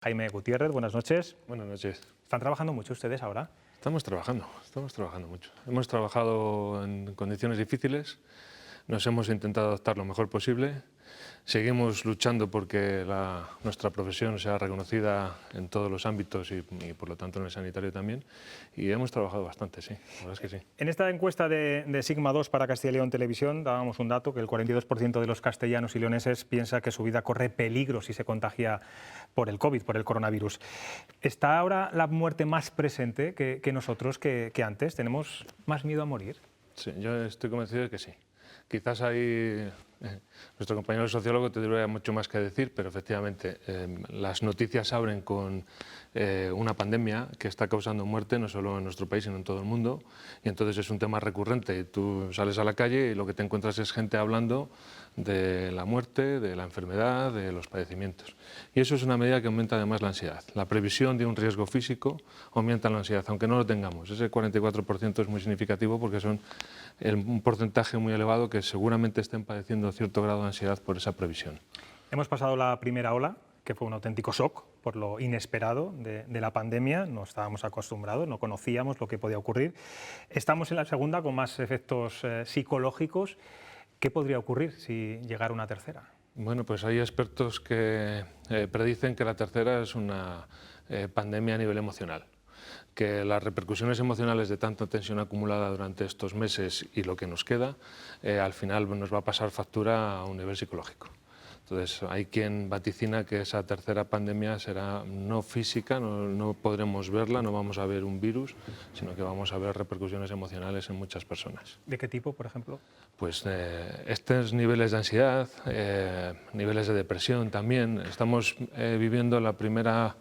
Jaime Gutiérrez, buenas noches. Buenas noches. ¿Están trabajando mucho ustedes ahora? Estamos trabajando mucho. Hemos trabajado en condiciones difíciles, nos hemos intentado adaptar lo mejor posible, seguimos luchando porque nuestra profesión sea reconocida en todos los ámbitos y por lo tanto en el sanitario también, y hemos trabajado bastante, sí, la verdad es que sí. En esta encuesta de Sigma 2 para Castilla y León Televisión dábamos un dato que el 42% de los castellanos y leoneses piensa que su vida corre peligro si se contagia por el COVID, por el coronavirus. ¿Está ahora la muerte más presente que nosotros, que antes? ¿Tenemos más miedo a morir? Sí, yo estoy convencido de que sí. Quizás ahí nuestro compañero sociólogo tendría mucho más que decir, pero efectivamente las noticias abren con una pandemia que está causando muerte no solo en nuestro país, sino en todo el mundo, y entonces es un tema recurrente. Y tú sales a la calle y lo que te encuentras es gente hablando de la muerte, de la enfermedad, de los padecimientos. Y eso es una medida que aumenta además la ansiedad. La previsión de un riesgo físico aumenta la ansiedad, aunque no lo tengamos. Ese 44% es muy significativo porque son un porcentaje muy elevado que seguramente estén padeciendo cierto grado de ansiedad por esa previsión. Hemos pasado la primera ola, que fue un auténtico shock por lo inesperado de la pandemia. No estábamos acostumbrados, no conocíamos lo que podía ocurrir. Estamos en la segunda con más efectos psicológicos. ¿Qué podría ocurrir si llegara una tercera? Bueno, pues hay expertos que predicen que la tercera es una pandemia a nivel emocional, que las repercusiones emocionales de tanta tensión acumulada durante estos meses y lo que nos queda, al final nos va a pasar factura a un nivel psicológico. Entonces, hay quien vaticina que esa tercera pandemia será no física, no podremos verla, no vamos a ver un virus, sino que vamos a ver repercusiones emocionales en muchas personas. ¿De qué tipo, por ejemplo? Pues estos niveles de ansiedad, niveles de depresión también. Estamos viviendo la primera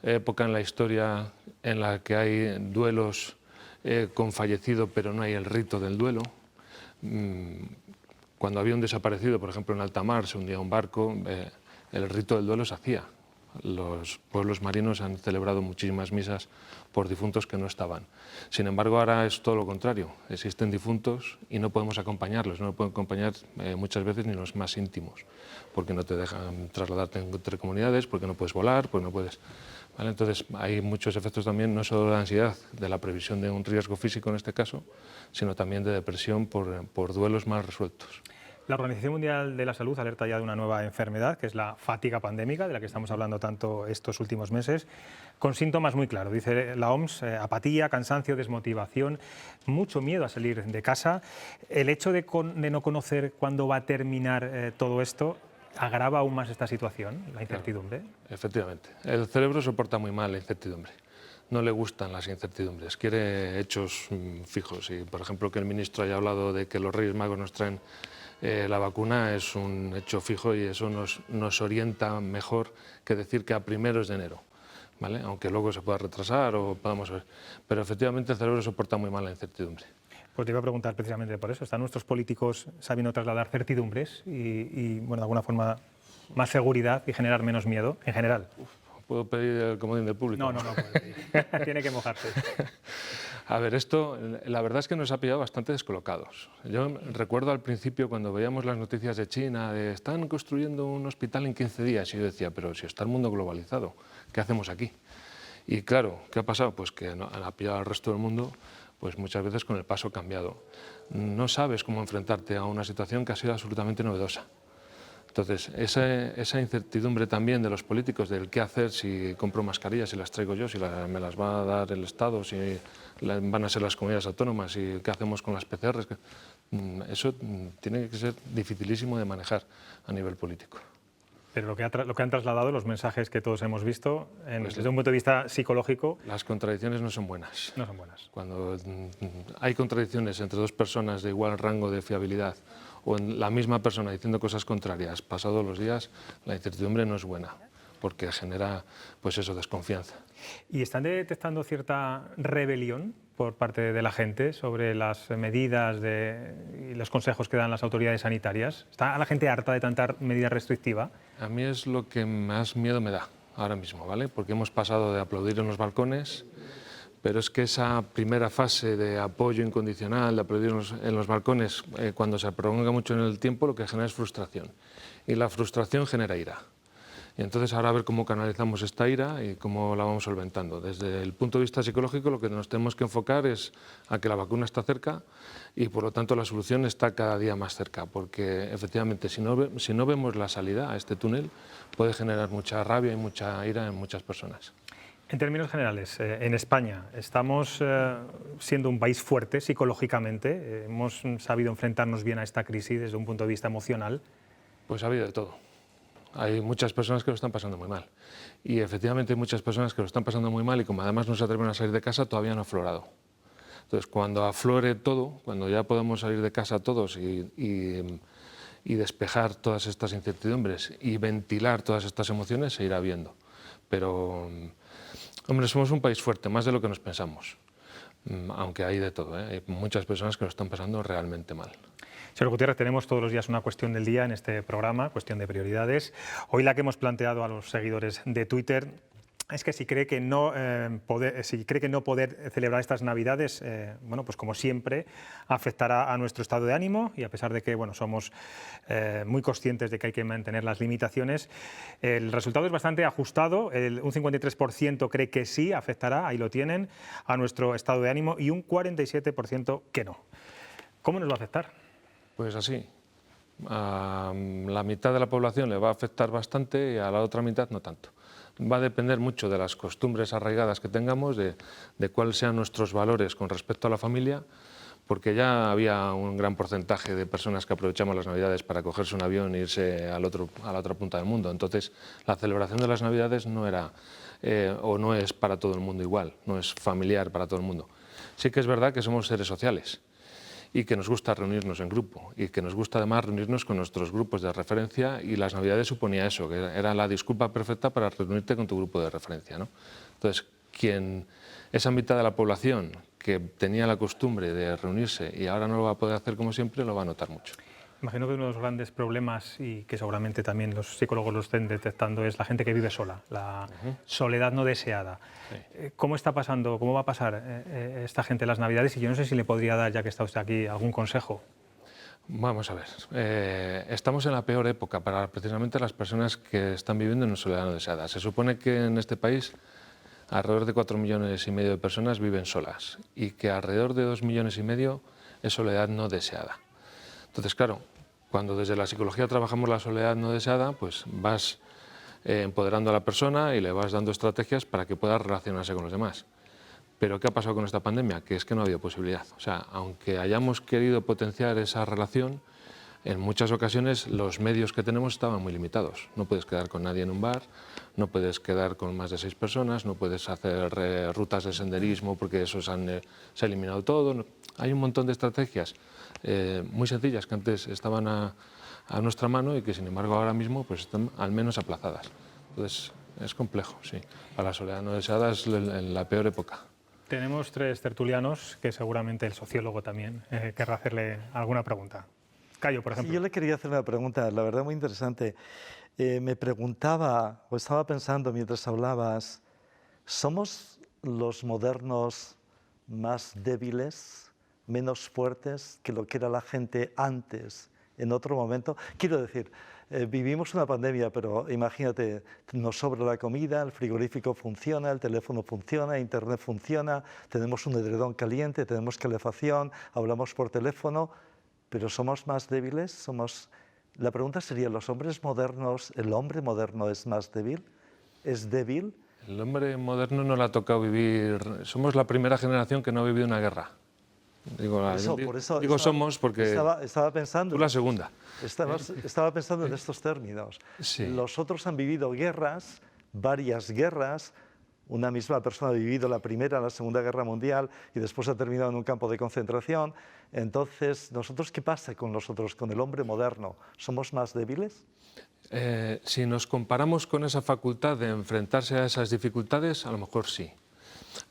época en la historia en la que hay duelos con fallecido, pero no hay el rito del duelo. Cuando había un desaparecido, por ejemplo en alta mar, se hundía un barco, el rito del duelo se hacía. Los pueblos marinos han celebrado muchísimas misas por difuntos que no estaban. Sin embargo, ahora es todo lo contrario. Existen difuntos y no podemos acompañarlos, no nos pueden acompañar muchas veces ni los más íntimos, porque no te dejan trasladarte entre comunidades, porque no puedes volar, porque no puedes... ¿Vale? Entonces, hay muchos efectos también, no solo de la ansiedad, de la previsión de un riesgo físico en este caso, sino también de depresión por duelos mal resueltos. La Organización Mundial de la Salud alerta ya de una nueva enfermedad, que es la fatiga pandémica, de la que estamos hablando tanto estos últimos meses, con síntomas muy claros. Dice la OMS, apatía, cansancio, desmotivación, mucho miedo a salir de casa. El hecho de no conocer cuándo va a terminar todo esto agrava aún más esta situación, la incertidumbre. Claro, efectivamente. El cerebro soporta muy mal la incertidumbre. No le gustan las incertidumbres, quiere hechos fijos. Y, por ejemplo, que el ministro haya hablado de que los Reyes Magos nos traen la vacuna es un hecho fijo y eso nos orienta mejor que decir que a primeros de enero, ¿vale? Aunque luego se pueda retrasar o podamos ver. Pero efectivamente el cerebro soporta muy mal la incertidumbre. Pues te iba a preguntar precisamente por eso. ¿Están nuestros políticos sabiendo trasladar certidumbres y bueno, de alguna forma más seguridad y generar menos miedo en general? ¿Puedo pedir el comodín del público? No puede pedir. Tiene que mojarse. A ver, esto la verdad es que nos ha pillado bastante descolocados. Yo recuerdo al principio cuando veíamos las noticias de China de están construyendo un hospital en 15 días y yo decía, pero si está el mundo globalizado, ¿qué hacemos aquí? Y claro, ¿qué ha pasado? Pues que ha pillado al resto del mundo pues muchas veces con el paso cambiado. No sabes cómo enfrentarte a una situación que ha sido absolutamente novedosa. Entonces, esa incertidumbre también de los políticos del qué hacer, si compro mascarillas, si las traigo yo, si me las va a dar el Estado, si van a ser las comunidades autónomas, y qué hacemos con las PCRs, eso tiene que ser dificilísimo de manejar a nivel político. Pero lo que han trasladado, los mensajes que todos hemos visto, desde un punto de vista psicológico... Las contradicciones no son buenas. No son buenas. Cuando hay contradicciones entre dos personas de igual rango de fiabilidad, o en la misma persona diciendo cosas contrarias, pasados los días, la incertidumbre no es buena, porque genera, pues eso, desconfianza. ¿Y están detectando cierta rebelión por parte de la gente sobre las medidas y los consejos que dan las autoridades sanitarias? ¿Está la gente harta de tanta medida restrictiva? A mí es lo que más miedo me da ahora mismo, ¿vale? Porque hemos pasado de aplaudir en los balcones, pero es que esa primera fase de apoyo incondicional, de aplaudir en los balcones, cuando se prolonga mucho en el tiempo, lo que genera es frustración. Y la frustración genera ira. Y entonces ahora a ver cómo canalizamos esta ira y cómo la vamos solventando. Desde el punto de vista psicológico lo que nos tenemos que enfocar es a que la vacuna está cerca y por lo tanto la solución está cada día más cerca, porque efectivamente si no vemos la salida a este túnel puede generar mucha rabia y mucha ira en muchas personas. En términos generales, en España estamos siendo un país fuerte psicológicamente, hemos sabido enfrentarnos bien a esta crisis desde un punto de vista emocional. Pues ha habido de todo. Hay muchas personas que lo están pasando muy mal. Y efectivamente hay muchas personas que lo están pasando muy mal y como además no se atreven a salir de casa, todavía no ha aflorado. Entonces, cuando aflore todo, cuando ya podamos salir de casa todos y despejar todas estas incertidumbres y ventilar todas estas emociones, se irá viendo. Pero, hombre, somos un país fuerte, más de lo que nos pensamos. Aunque hay de todo, ¿eh? Hay muchas personas que lo están pasando realmente mal. Señor Gutiérrez, tenemos todos los días una cuestión del día en este programa, cuestión de prioridades. Hoy la que hemos planteado a los seguidores de Twitter es que si cree que no poder celebrar estas Navidades, bueno, pues como siempre, afectará a nuestro estado de ánimo y a pesar de que bueno, somos muy conscientes de que hay que mantener las limitaciones, el resultado es bastante ajustado. Un 53% cree que sí afectará, ahí lo tienen, a nuestro estado de ánimo y un 47% que no. ¿Cómo nos va a afectar? Pues así. A la mitad de la población le va a afectar bastante y a la otra mitad no tanto. Va a depender mucho de las costumbres arraigadas que tengamos, de cuáles sean nuestros valores con respecto a la familia, porque ya había un gran porcentaje de personas que aprovechamos las Navidades para cogerse un avión e irse a la otra punta del mundo. Entonces, la celebración de las Navidades no era o no es para todo el mundo igual, no es familiar para todo el mundo. Sí que es verdad que somos seres sociales y que nos gusta reunirnos en grupo y que nos gusta además reunirnos con nuestros grupos de referencia y las Navidades suponía eso, que era la disculpa perfecta para reunirte con tu grupo de referencia, ¿no? Entonces, esa mitad de la población que tenía la costumbre de reunirse y ahora no lo va a poder hacer como siempre, lo va a notar mucho. Imagino que uno de los grandes problemas, y que seguramente también los psicólogos lo estén detectando, es la gente que vive sola, la soledad no deseada. Sí. ¿Cómo está pasando, cómo va a pasar esta gente las Navidades? Y yo no sé si le podría dar, ya que está usted aquí, algún consejo. Vamos a ver, estamos en la peor época para precisamente las personas que están viviendo en soledad no deseada. Se supone que en este país alrededor de 4,5 millones de personas viven solas y que alrededor de 2,5 millones es soledad no deseada. Entonces, claro, cuando desde la psicología trabajamos la soledad no deseada, pues vas empoderando a la persona y le vas dando estrategias para que pueda relacionarse con los demás. Pero ¿qué ha pasado con esta pandemia? Que es que no ha habido posibilidad. O sea, aunque hayamos querido potenciar esa relación, en muchas ocasiones los medios que tenemos estaban muy limitados. No puedes quedar con nadie en un bar, no puedes quedar con más de 6 personas, no puedes hacer rutas de senderismo porque eso se ha eliminado todo. Hay un montón de estrategias muy sencillas que antes estaban a nuestra mano y que sin embargo ahora mismo pues están al menos aplazadas. Entonces es complejo, sí. Para la soledad no deseada es la peor época. Tenemos 3 tertulianos que seguramente el sociólogo también querrá hacerle alguna pregunta. Cayo, por ejemplo. Sí, yo le quería hacer una pregunta, la verdad muy interesante. Me preguntaba, o estaba pensando mientras hablabas, ¿somos los modernos más débiles, menos fuertes que lo que era la gente antes, en otro momento? Quiero decir, vivimos una pandemia, pero imagínate, nos sobra la comida, el frigorífico funciona, el teléfono funciona, internet funciona, tenemos un edredón caliente, tenemos calefacción, hablamos por teléfono, pero ¿somos más débiles? La pregunta sería, ¿los hombres modernos, el hombre moderno es más débil? ¿Es débil? El hombre moderno no le ha tocado vivir, somos la primera generación que no ha vivido una guerra. Digo somos porque estaba pensando, tú la segunda. Estaba pensando en estos términos. Sí. Los otros han vivido guerras, varias guerras. Una misma persona ha vivido la Primera, la Segunda Guerra Mundial y después ha terminado en un campo de concentración. Entonces, ¿nosotros qué pasa con nosotros, con el hombre moderno? ¿Somos más débiles? Si nos comparamos con esa facultad de enfrentarse a esas dificultades, a lo mejor sí.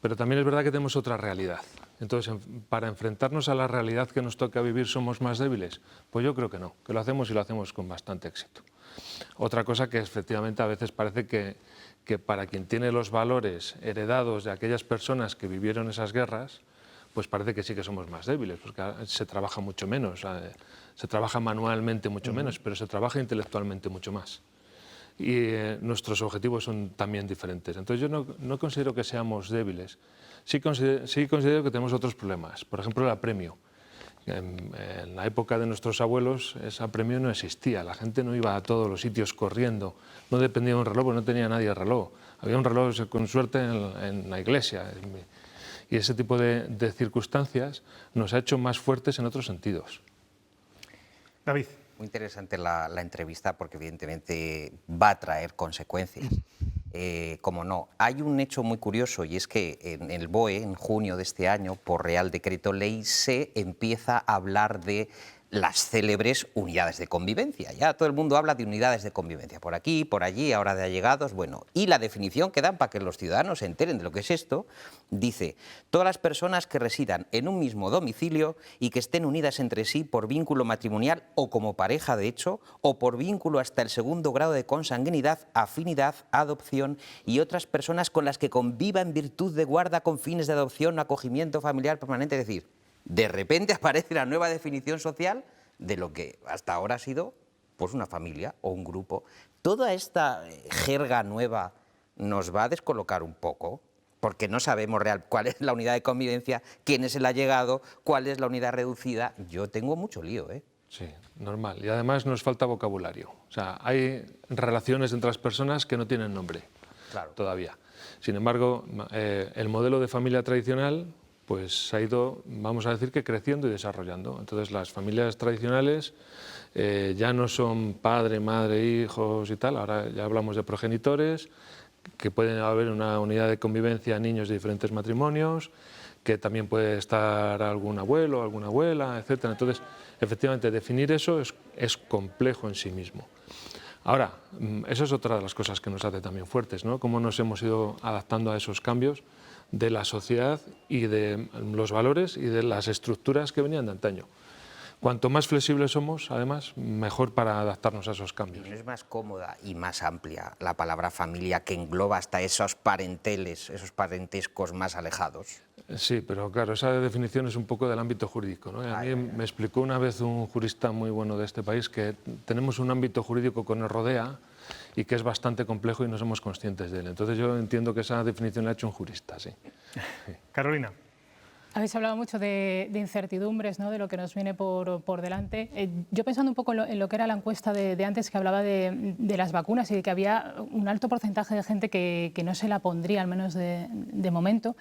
Pero también es verdad que tenemos otra realidad. Entonces, para enfrentarnos a la realidad que nos toca vivir, ¿somos más débiles? Pues yo creo que no, que lo hacemos y lo hacemos con bastante éxito. Otra cosa que efectivamente a veces parece que para quien tiene los valores heredados de aquellas personas que vivieron esas guerras, pues parece que sí que somos más débiles, porque se trabaja mucho menos, se trabaja manualmente mucho menos, pero se trabaja intelectualmente mucho más. y nuestros objetivos son también diferentes. Entonces yo no considero que seamos débiles, sí considero que tenemos otros problemas, por ejemplo el apremio. En la época de nuestros abuelos ese apremio no existía, la gente no iba a todos los sitios corriendo, no dependía de un reloj, porque no tenía nadie el reloj, había un reloj con suerte en la iglesia. Y ese tipo de circunstancias nos ha hecho más fuertes en otros sentidos. David. Muy interesante la entrevista porque evidentemente va a traer consecuencias. Como no, hay un hecho muy curioso y es que en el BOE, en junio de este año, por Real Decreto Ley, se empieza a hablar de las célebres unidades de convivencia. Ya todo el mundo habla de unidades de convivencia, por aquí, por allí, ahora de allegados, bueno. Y la definición que dan para que los ciudadanos se enteren de lo que es esto, dice: todas las personas que residan en un mismo domicilio y que estén unidas entre sí por vínculo matrimonial o como pareja de hecho, o por vínculo hasta el segundo grado de consanguinidad, afinidad, adopción y otras personas con las que conviva en virtud de guarda con fines de adopción o acogimiento familiar permanente. Es decir, de repente aparece la nueva definición social de lo que hasta ahora ha sido pues una familia o un grupo. Toda esta jerga nueva nos va a descolocar un poco, porque no sabemos cuál es la unidad de convivencia, quién es el allegado, cuál es la unidad reducida. Yo tengo mucho lío, ¿eh? Sí, normal. Y además nos falta vocabulario. O sea, hay relaciones entre las personas que no tienen nombre, claro, todavía. Sin embargo, el modelo de familia tradicional pues ha ido, vamos a decir, que creciendo y desarrollando. Entonces las familias tradicionales ya no son padre, madre, hijos y tal, ahora ya hablamos de progenitores, que pueden haber una unidad de convivencia, niños de diferentes matrimonios, que también puede estar algún abuelo, alguna abuela, etc. Entonces, efectivamente, definir eso es complejo en sí mismo. Ahora, eso es otra de las cosas que nos hace también fuertes, ¿no? Cómo nos hemos ido adaptando a esos cambios de la sociedad y de los valores y de las estructuras que venían de antaño. Cuanto más flexibles somos, además, mejor para adaptarnos a esos cambios. ¿No es más cómoda y más amplia la palabra familia, que engloba hasta esos parenteles, esos parentescos más alejados? Sí, pero claro, esa definición es un poco del ámbito jurídico, ¿no? A mí me explicó una vez un jurista muy bueno de este país que tenemos un ámbito jurídico que nos rodea y que es bastante complejo y no somos conscientes de él. Entonces yo entiendo que esa definición la ha hecho un jurista, sí. Carolina. Habéis hablado mucho de incertidumbres, ¿no? De lo que nos viene por delante. Yo pensando un poco en lo que era la encuesta de antes, que hablaba de las vacunas y de que había un alto porcentaje de gente que no se la pondría, al menos de momento.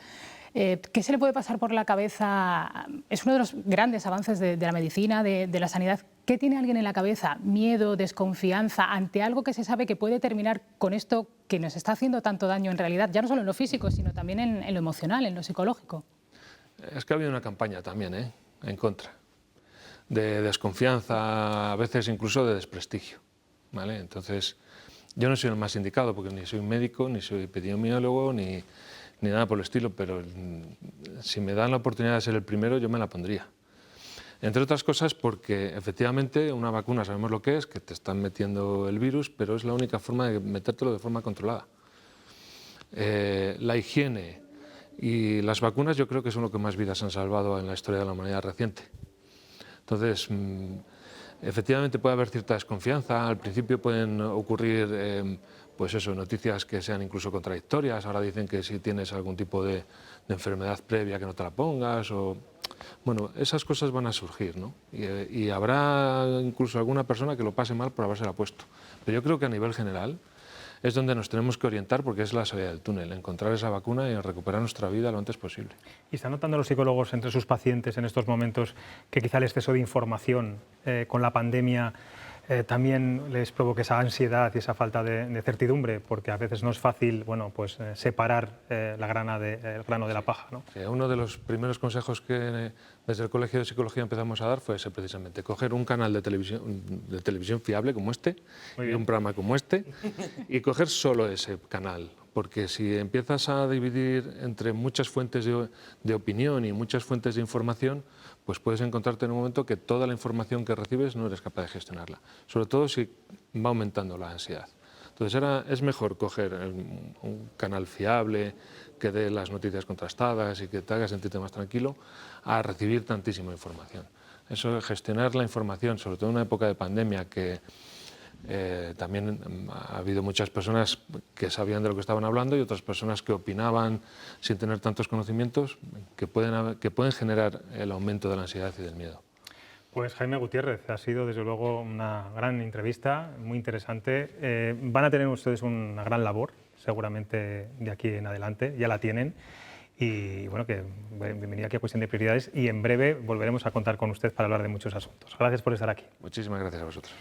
¿Qué se le puede pasar por la cabeza? Es uno de los grandes avances de la medicina, de la sanidad. ¿Qué tiene alguien en la cabeza? ¿Miedo, desconfianza ante algo que se sabe que puede terminar con esto que nos está haciendo tanto daño en realidad, ya no solo en lo físico, sino también en lo emocional, en lo psicológico? Es que ha habido una campaña también, en contra, de desconfianza, a veces incluso de desprestigio, ¿vale? Entonces, yo no soy el más indicado, porque ni soy médico, ni soy epidemiólogo, ni nada por el estilo, pero si me dan la oportunidad de ser el primero, yo me la pondría. Entre otras cosas porque, efectivamente, una vacuna sabemos lo que es, que te están metiendo el virus, pero es la única forma de metértelo de forma controlada. La higiene y las vacunas yo creo que son lo que más vidas han salvado en la historia de la humanidad reciente. Entonces, efectivamente puede haber cierta desconfianza, al principio pueden ocurrir pues eso, noticias que sean incluso contradictorias, ahora dicen que si tienes algún tipo de enfermedad previa que no te la pongas, o bueno, esas cosas van a surgir, ¿no? Y habrá incluso alguna persona que lo pase mal por habérsela puesto. Pero yo creo que a nivel general es donde nos tenemos que orientar, porque es la salida del túnel, encontrar esa vacuna y recuperar nuestra vida lo antes posible. ¿Y están notando los psicólogos entre sus pacientes en estos momentos que quizá el exceso de información con la pandemia también les provoque esa ansiedad y esa falta de certidumbre? Porque a veces no es fácil, bueno, pues, separar el grano de la paja, ¿no? Sí, uno de los primeros consejos que desde el Colegio de Psicología empezamos a dar fue ese, precisamente, coger un canal de televisión fiable como este y un programa como este y coger solo ese canal, porque si empiezas a dividir entre muchas fuentes de opinión y muchas fuentes de información, pues puedes encontrarte en un momento que toda la información que recibes no eres capaz de gestionarla, sobre todo si va aumentando la ansiedad. Entonces es mejor coger un canal fiable, que dé las noticias contrastadas y que te haga sentirte más tranquilo, a recibir tantísima información. Eso, gestionar la información, sobre todo en una época de pandemia que También ha habido muchas personas que sabían de lo que estaban hablando y otras personas que opinaban sin tener tantos conocimientos que pueden generar el aumento de la ansiedad y del miedo. Pues Jaime Gutiérrez, ha sido desde luego una gran entrevista, muy interesante. Van a tener ustedes una gran labor, seguramente de aquí en adelante, ya la tienen. Y bueno, que bienvenida aquí a Cuestión de Prioridades y en breve volveremos a contar con usted para hablar de muchos asuntos. Gracias por estar aquí. Muchísimas gracias a vosotros.